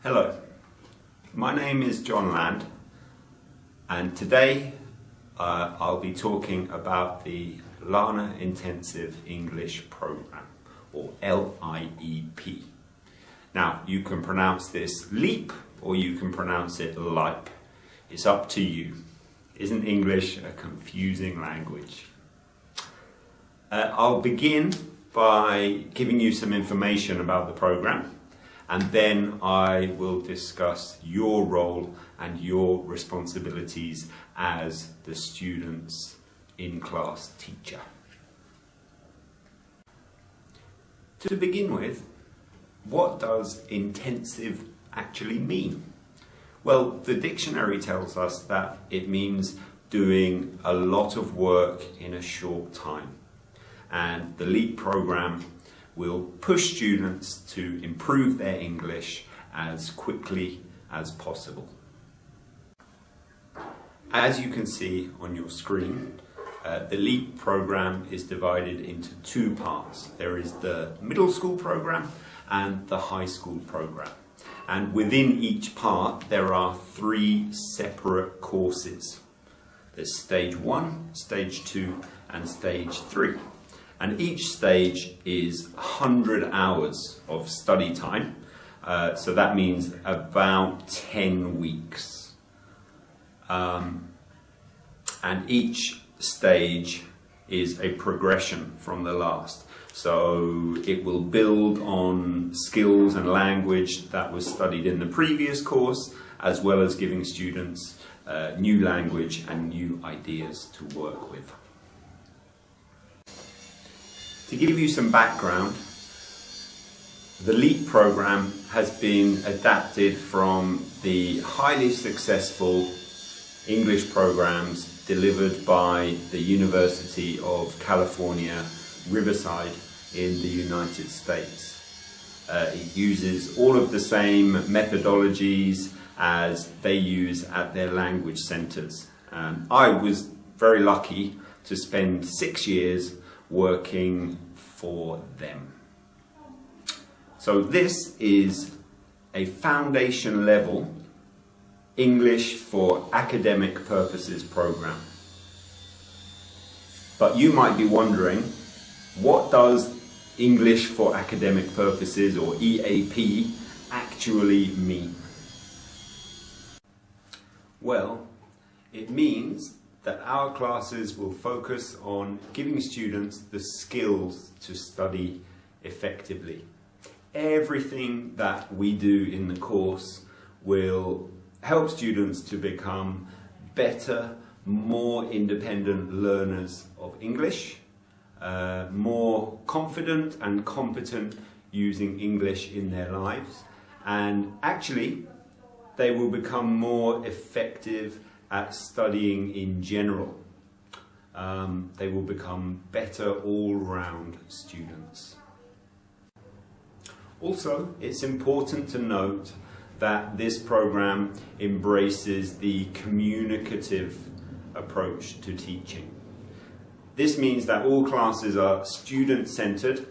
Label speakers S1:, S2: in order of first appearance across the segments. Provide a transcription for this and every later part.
S1: Hello, my name is John Land, and today I'll be talking about the Lana Intensive English Program, or LIEP. Now, you can pronounce this LEAP or you can pronounce it LIPE. It's up to you. Isn't English a confusing language? I'll begin by giving you some information about the program, and then I will discuss your role and your responsibilities as the student's in-class teacher. To begin with, what does intensive actually mean? Well, the dictionary tells us that it means doing a lot of work in a short time. And the LEAP program will push students to improve their English as quickly as possible. As you can see on your screen, the LEAP program is divided into two parts. There is the middle school program and the high school program. And within each part there are three separate courses. There's stage 1, stage 2 and stage 3. And each stage is 100 hours of study time, so that means about 10 weeks. And each stage is a progression from the last. So it will build on skills and language that was studied in the previous course, as well as giving students new language and new ideas to work with. To give you some background, the LEAP program has been adapted from the highly successful English programs delivered by the University of California, Riverside in the United States. It uses all of the same methodologies as they use at their language centers. I was very lucky to spend 6 years working for them. So this is a foundation level English for academic purposes program. But you might be wondering, what does English for academic purposes, or EAP, actually mean? Well, it means that our classes will focus on giving students the skills to study effectively. Everything that we do in the course will help students to become better, more independent learners of English, more confident and competent using English in their lives, and actually they will become more effective at studying in general. They will become better all-round students. Also, it's important to note that this program embraces the communicative approach to teaching. This means that all classes are student-centered.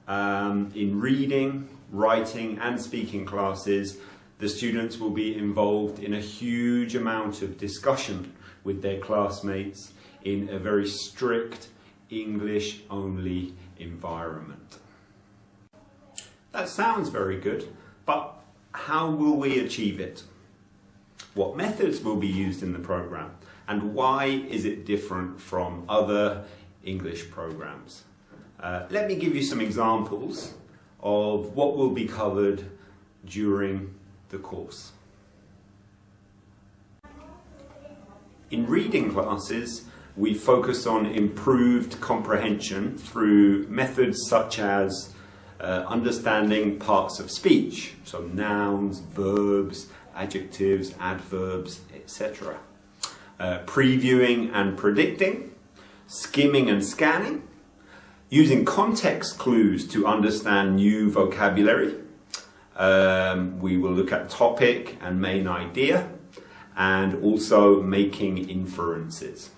S1: In reading, writing and speaking classes, the students will be involved in a huge amount of discussion with their classmates in a very strict English-only environment. That sounds very good, but how will we achieve it? What methods will be used in the program? And why is it different from other English programs? Let me give you some examples of what will be covered during the course. In reading classes, we focus on improved comprehension through methods such as understanding parts of speech, so nouns, verbs, adjectives, adverbs, etc. Previewing and predicting, skimming and scanning, using context clues to understand new vocabulary. We will look at topic and main idea, and also making inferences.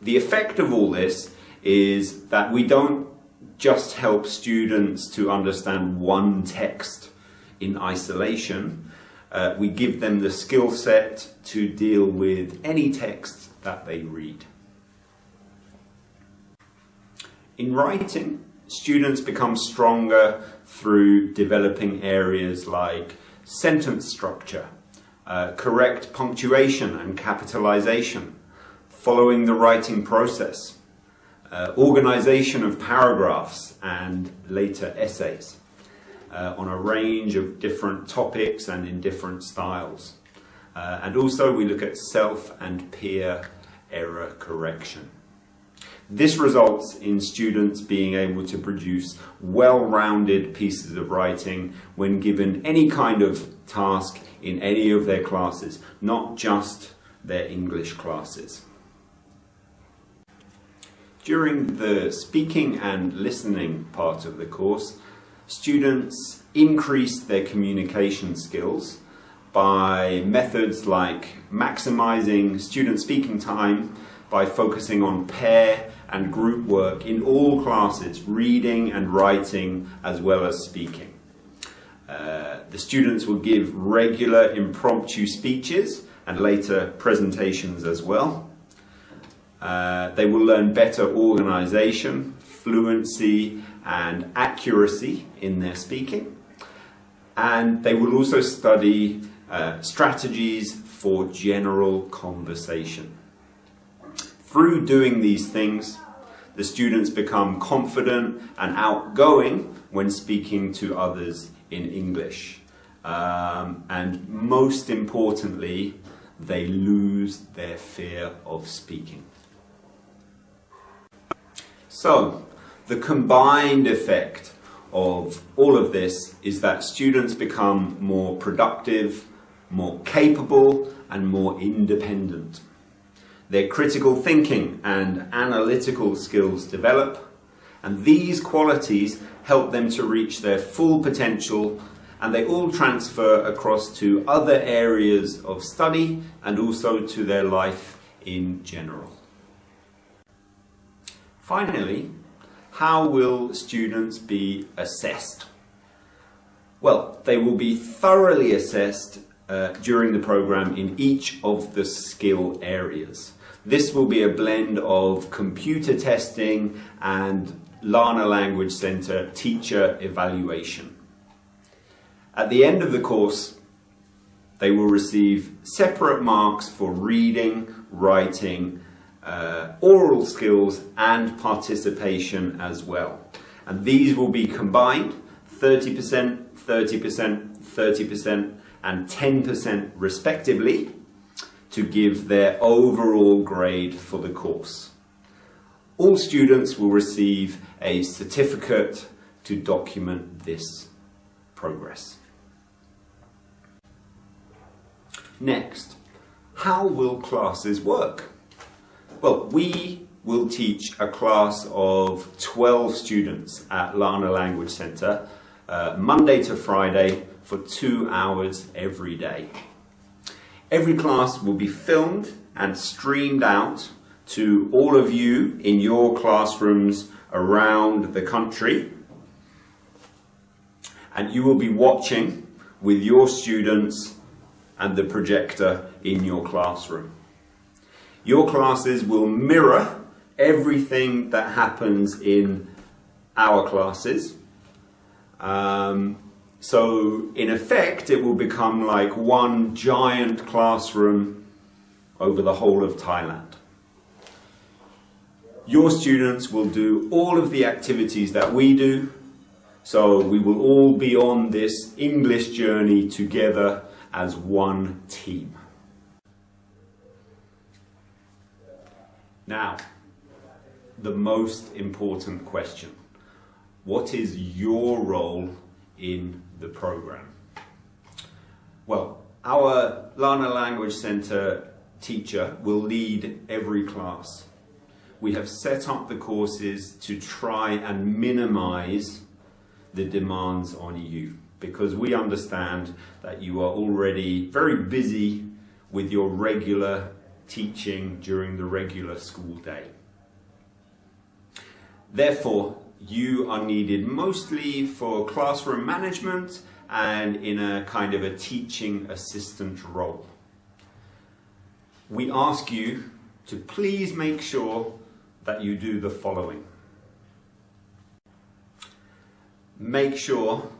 S1: The effect of all this is that we don't just help students to understand one text in isolation. We give them the skill set to deal with any text that they read. In writing, students become stronger through developing areas like sentence structure, correct punctuation and capitalization, following the writing process, organization of paragraphs and later essays on a range of different topics and in different styles. And also we look at self and peer error correction. This results in students being able to produce well-rounded pieces of writing when given any kind of task in any of their classes, not just their English classes. During the speaking and listening part of the course, students increase their communication skills by methods like maximizing student speaking time by focusing on pair and group work in all classes, reading and writing as well as speaking. The students will give regular impromptu speeches and later presentations as well. They will learn better organization, fluency and accuracy in their speaking. And they will also study strategies for general conversation. Through doing these things, the students become confident and outgoing when speaking to others in English. And most importantly, they lose their fear of speaking. So, the combined effect of all of this is that students become more productive, more capable, and more independent. Their critical thinking and analytical skills develop, and these qualities help them to reach their full potential, and they all transfer across to other areas of study and also to their life in general. Finally, how will students be assessed? Well, they will be thoroughly assessed during the program in each of the skill areas. This will be a blend of computer testing and Lana Language Center teacher evaluation. At the end of the course, they will receive separate marks for reading, writing, oral skills and participation as well. And these will be combined 30%, 30%, 30% and 10% respectively to give their overall grade for the course. All students will receive a certificate to document this progress. Next, how will classes work? Well, we will teach a class of 12 students at Lana Language Center Monday to Friday for 2 hours every day. Every class will be filmed and streamed out to all of you in your classrooms around the country, and you will be watching with your students and the projector in your classroom. Your classes will mirror everything that happens in our classes. So in effect, it will become like one giant classroom over the whole of Thailand. Your students will do all of the activities that we do, so we will all be on this English journey together as one team. Now, the most important question. What is your role in the program? Well, our Lana Language Center teacher will lead every class. We have set up the courses to try and minimize the demands on you, because we understand that you are already very busy with your regular teaching during the regular school day. Therefore, you are needed mostly for classroom management and in a kind of a teaching assistant role. We ask you to please make sure that you do the following. Make sure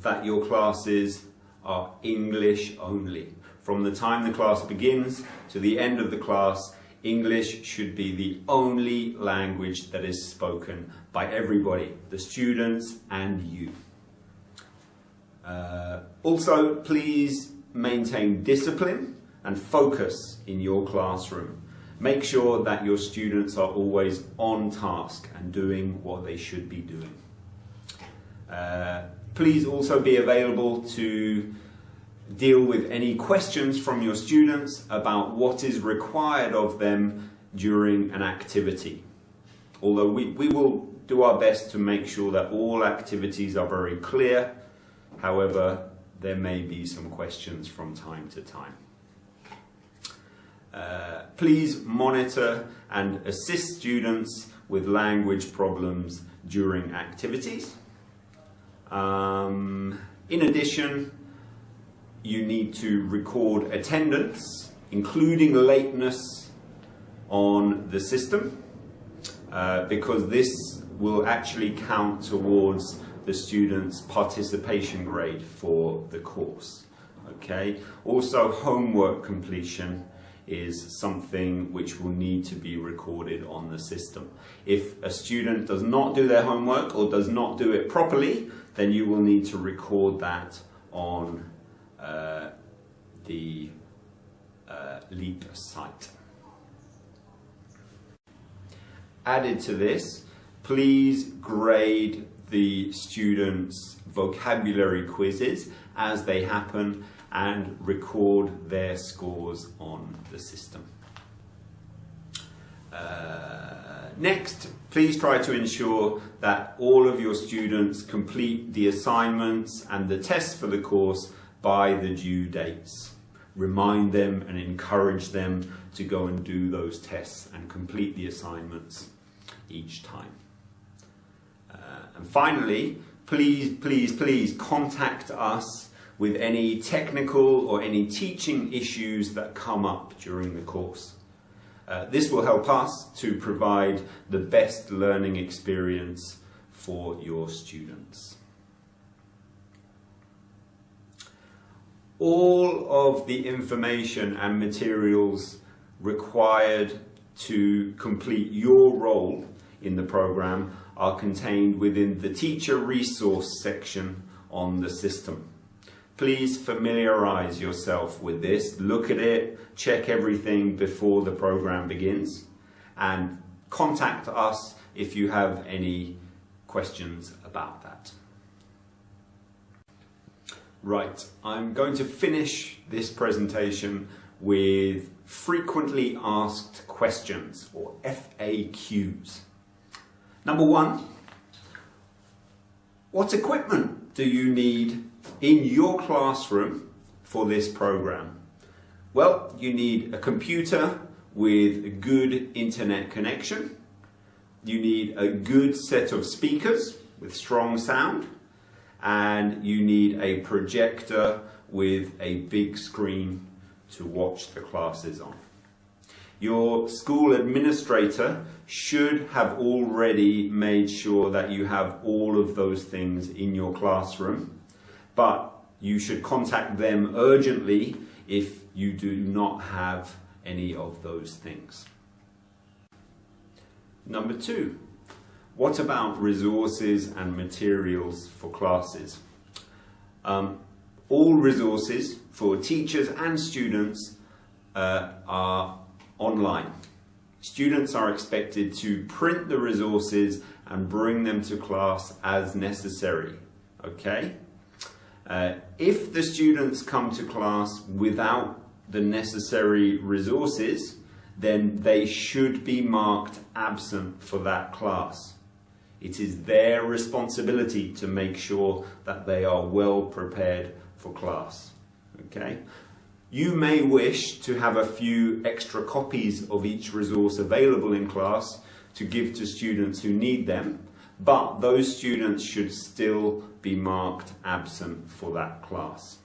S1: that your classes are English only. From the time the class begins to the end of the class, English should be the only language that is spoken by everybody, the students and you. Also, please maintain discipline and focus in your classroom. Make sure that your students are always on task and doing what they should be doing. Please also be available to deal with any questions from your students about what is required of them during an activity. Although we will do our best to make sure that all activities are very clear, however, there may be some questions from time to time. Please monitor and assist students with language problems during activities. In addition, you need to record attendance, including lateness, on the system, because this will actually count towards the student's participation grade for the course. Okay. Also, homework completion is something which will need to be recorded on the system. If a student does not do their homework or does not do it properly, then you will need to record that on the LEAP site. Added to this, please grade the students' vocabulary quizzes as they happen and record their scores on the system. Next, please try to ensure that all of your students complete the assignments and the tests for the course by the due dates. Remind them and encourage them to go and do those tests and complete the assignments each time. And finally, please contact us with any technical or any teaching issues that come up during the course. This will help us to provide the best learning experience for your students. All of the information and materials required to complete your role in the program are contained within the teacher resource section on the system. Please familiarize yourself with this, look at it, check everything before the program begins, and contact us if you have any questions about that. Right, I'm going to finish this presentation with frequently asked questions, or FAQs. Number one, what equipment do you need in your classroom for this program? Well, you need a computer with a good internet connection. You need a good set of speakers with strong sound. And you need a projector with a big screen to watch the classes on. Your school administrator should have already made sure that you have all of those things in your classroom, but you should contact them urgently if you do not have any of those things. Number two, what about resources and materials for classes? All resources for teachers and students are online. Students are expected to print the resources and bring them to class as necessary. Okay? If the students come to class without the necessary resources, then they should be marked absent for that class. It is their responsibility to make sure that they are well prepared for class. Okay? You may wish to have a few extra copies of each resource available in class to give to students who need them, but those students should still be marked absent for that class.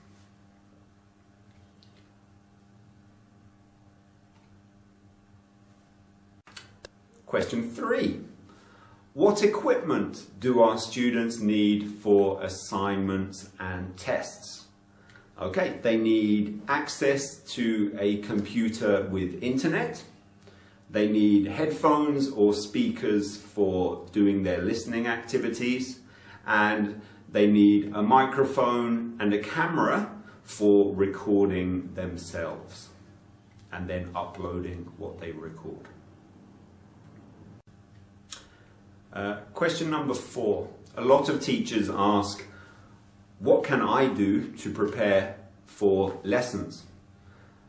S1: Question 3. What equipment do our students need for assignments and tests? Okay, they need access to a computer with internet. They need headphones or speakers for doing their listening activities. And they need a microphone and a camera for recording themselves and then uploading what they record. Question number 4. A lot of teachers ask, what can I do to prepare for lessons?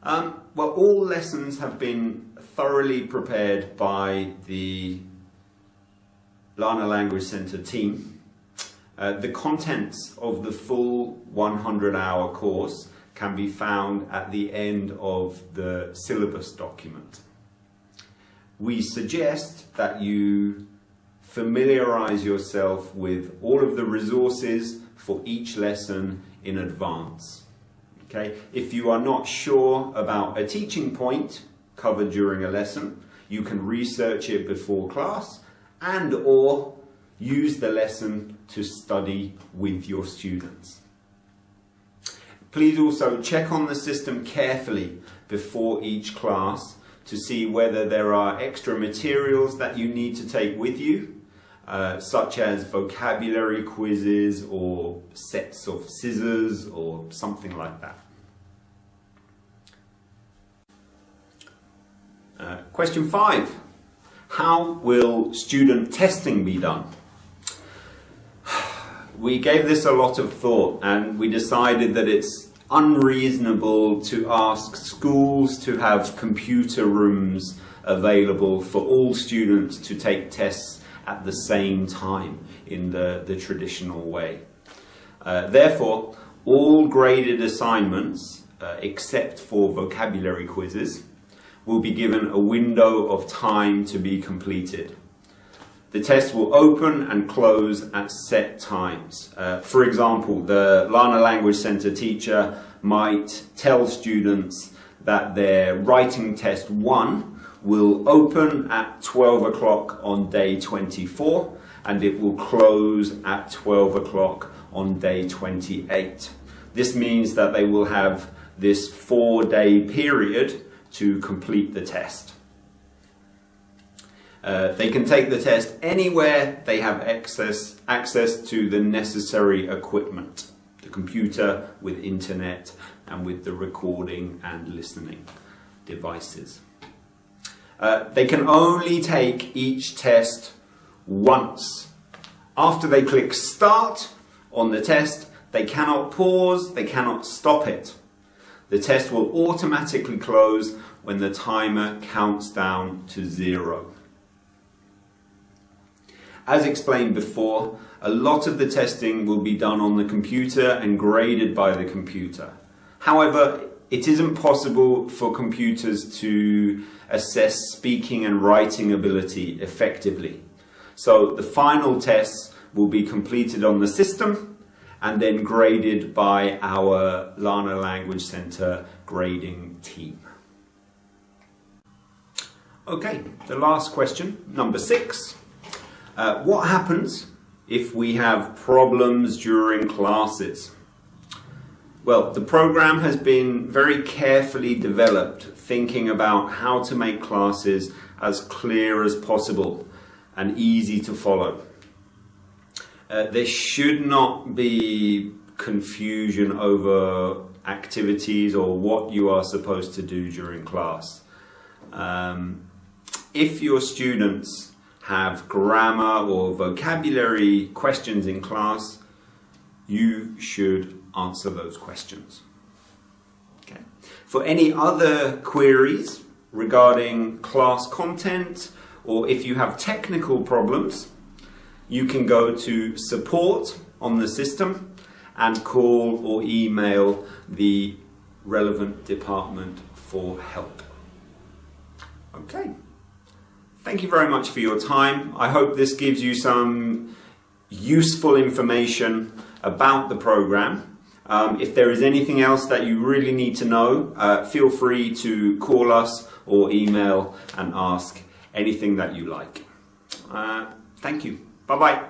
S1: Well, all lessons have been thoroughly prepared by the Lana Language Center team. The contents of the full 100-hour course can be found at the end of the syllabus document. We suggest that you familiarize yourself with all of the resources for each lesson in advance. Okay? If you are not sure about a teaching point covered during a lesson, you can research it before class and or use the lesson to study with your students. Please also check on the system carefully before each class to see whether there are extra materials that you need to take with you, such as vocabulary quizzes or sets of scissors or something like that. Question 5. How will student testing be done? We gave this a lot of thought and we decided that it's unreasonable to ask schools to have computer rooms available for all students to take tests at the same time in the traditional way. Therefore, all graded assignments, except for vocabulary quizzes, will be given a window of time to be completed. The test will open and close at set times. For example, the Lana Language Center teacher might tell students that their writing test 1 will open at 12 o'clock on day 24 and it will close at 12 o'clock on day 28. This means that they will have this 4-day period to complete the test. They can take the test anywhere they have access to the necessary equipment, the computer with internet and with the recording and listening devices. They can only take each test once. After they click start on the test, they cannot pause, they cannot stop it. The test will automatically close when the timer counts down to 0. As explained before, a lot of the testing will be done on the computer and graded by the computer. However, it isn't possible for computers to assess speaking and writing ability effectively. So the final tests will be completed on the system and then graded by our Lana Language Center grading team. Okay, the last question, number 6. What happens if we have problems during classes? Well, the program has been very carefully developed, thinking about how to make classes as clear as possible and easy to follow. There should not be confusion over activities or what you are supposed to do during class. If your students have grammar or vocabulary questions in class, you should answer those questions. Okay. For any other queries regarding class content, or if you have technical problems, you can go to support on the system and call or email the relevant department for help. Okay. thank you very much for your time. I hope this gives you some useful information about the program. If there is anything else that you really need to know, feel free to call us or email and ask anything that you like. Thank you. Bye-bye.